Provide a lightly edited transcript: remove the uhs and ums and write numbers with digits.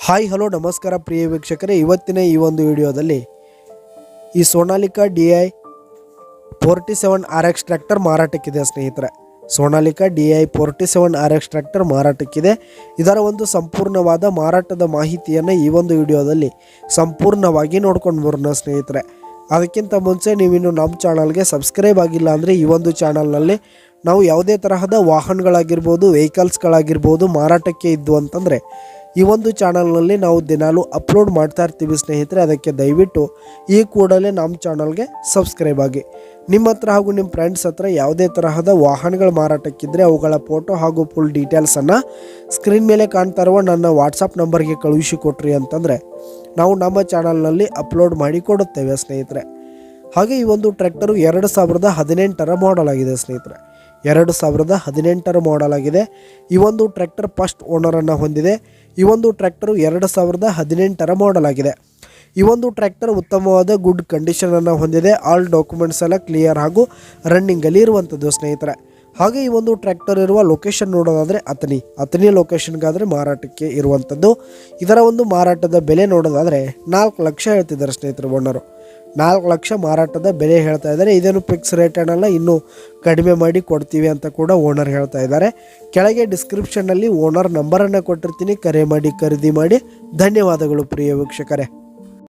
Hi hello ನಮಸ್ಕಾರ ಪ್ರಿಯ ವೀಕ್ಷಕರೇ, ಇವತ್ತಿನ ಈ ಒಂದು ವಿಡಿಯೋದಲ್ಲಿ ಈ ಸೋನಾಲಿಕಾ DI 47 RX ಟ್ರ್ಯಾಕ್ಟರ್ ಮಾರಾಟಕ್ಕಿದೆ ಸ್ನೇಹಿತರೆ. ಸೋನಾಲಿಕಾ DI 47 RX ಟ್ರ್ಯಾಕ್ಟರ್ ಮಾರಾಟಕ್ಕಿದೆ. ಇದರ ಒಂದು ಸಂಪೂರ್ಣವಾದ ಮಾರಾಟದ ಮಾಹಿತಿಯನ್ನು ಈ ಒಂದು ವಿಡಿಯೋದಲ್ಲಿ ಸಂಪೂರ್ಣವಾಗಿ ನೋಡ್ಕೊಂಡು ಬರೋಣ ಸ್ನೇಹಿತರೆ. ಅದಕ್ಕಿಂತ ಮುಂಚೆ ನೀವಿನ್ನು ನಮ್ಮ ಚಾನಲ್ಗೆ ಸಬ್ಸ್ಕ್ರೈಬ್ ಆಗಿಲ್ಲ ಅಂದರೆ ಈ ಒಂದು ಚಾನಲ್ನಲ್ಲಿ ನಾವು ಯಾವುದೇ ತರಹದ ವಾಹನಗಳಾಗಿರ್ಬೋದು, ವೆಹಿಕಲ್ಸ್ಗಳಾಗಿರ್ಬೋದು ಮಾರಾಟಕ್ಕೆ ಇದ್ದು ಅಂತಂದರೆ ಈ ಒಂದು ಚಾನಲ್ನಲ್ಲಿ ನಾವು ದಿನಾಲೂ ಅಪ್ಲೋಡ್ ಮಾಡ್ತಾ ಇರ್ತೀವಿ ಸ್ನೇಹಿತರೆ. ಅದಕ್ಕೆ ದಯವಿಟ್ಟು ಈ ಕೂಡಲೇ ನಮ್ಮ ಚಾನಲ್ಗೆ ಸಬ್ಸ್ಕ್ರೈಬ್ ಆಗಿ. ನಿಮ್ಮ ಹತ್ರ ಹಾಗೂ ನಿಮ್ಮ ಫ್ರೆಂಡ್ಸ್ ಹತ್ರ ಯಾವುದೇ ತರಹದ ವಾಹನಗಳ ಮಾರಾಟಕ್ಕಿದ್ದರೆ ಅವುಗಳ ಫೋಟೋ ಹಾಗೂ ಫುಲ್ ಡೀಟೇಲ್ಸನ್ನು ಸ್ಕ್ರೀನ್ ಮೇಲೆ ಕಾಣ್ತಾ ಇರುವ ನನ್ನ ವಾಟ್ಸಪ್ ನಂಬರ್ಗೆ ಕಳುಹಿಸಿಕೊಟ್ರಿ ಅಂತಂದರೆ ನಾವು ನಮ್ಮ ಚಾನಲ್ನಲ್ಲಿ ಅಪ್ಲೋಡ್ ಮಾಡಿ ಕೊಡುತ್ತೇವೆ ಸ್ನೇಹಿತರೆ. ಹಾಗೆ ಈ ಒಂದು ಟ್ರ್ಯಾಕ್ಟರು 2018 ಮಾಡೆಲ್ ಆಗಿದೆ ಸ್ನೇಹಿತರೆ. 2018 ಮಾಡೆಲ್ ಆಗಿದೆ. ಈ ಒಂದು ಟ್ರ್ಯಾಕ್ಟರ್ ಫಸ್ಟ್ ಓನರನ್ನು ಹೊಂದಿದೆ. ಈ ಒಂದು ಟ್ರ್ಯಾಕ್ಟರು 2018 ಮಾಡೆಲ್ ಆಗಿದೆ. ಈ ಒಂದು ಟ್ರ್ಯಾಕ್ಟರ್ ಉತ್ತಮವಾದ ಗುಡ್ ಕಂಡೀಷನನ್ನು ಹೊಂದಿದೆ. ಆಲ್ ಡಾಕ್ಯುಮೆಂಟ್ಸ್ ಎಲ್ಲ ಕ್ಲಿಯರ್ ಹಾಗೂ ರನ್ನಿಂಗಲ್ಲಿ ಇರುವಂಥದ್ದು ಸ್ನೇಹಿತರೆ. ಹಾಗೆ ಈ ಒಂದು ಟ್ರ್ಯಾಕ್ಟರ್ ಇರುವ ಲೊಕೇಶನ್ ನೋಡೋದಾದರೆ ಅಥಣಿ ಲೊಕೇಶನ್ಗಾದರೆ ಮಾರಾಟಕ್ಕೆ ಇರುವಂಥದ್ದು. ಇದರ ಒಂದು ಮಾರಾಟದ ಬೆಲೆ ನೋಡೋದಾದರೆ 4 ಲಕ್ಷ ಹೇಳ್ತಿದ್ದಾರೆ ಸ್ನೇಹಿತರು. ಓನರು 4 ಲಕ್ಷ ಮಾರಾಟದ ಬೆಲೆ ಹೇಳ್ತಾ ಇದ್ದಾರೆ. ಇದೇನು ಫಿಕ್ಸ್ ರೇಟ್ ಏನಲ್ಲ, ಇನ್ನೂ ಕಡಿಮೆ ಮಾಡಿ ಕೊಡ್ತೀವಿ ಅಂತ ಕೂಡ ಓನರ್ ಹೇಳ್ತಾ ಇದ್ದಾರೆ. ಕೆಳಗೆ ಡಿಸ್ಕ್ರಿಪ್ಷನ್ನಲ್ಲಿ ಓನರ್ ನಂಬರನ್ನು ಕೊಟ್ಟಿರ್ತೀನಿ, ಕರೆ ಮಾಡಿ ಖರೀದಿ ಮಾಡಿ. ಧನ್ಯವಾದಗಳು ಪ್ರಿಯ ವೀಕ್ಷಕರೇ.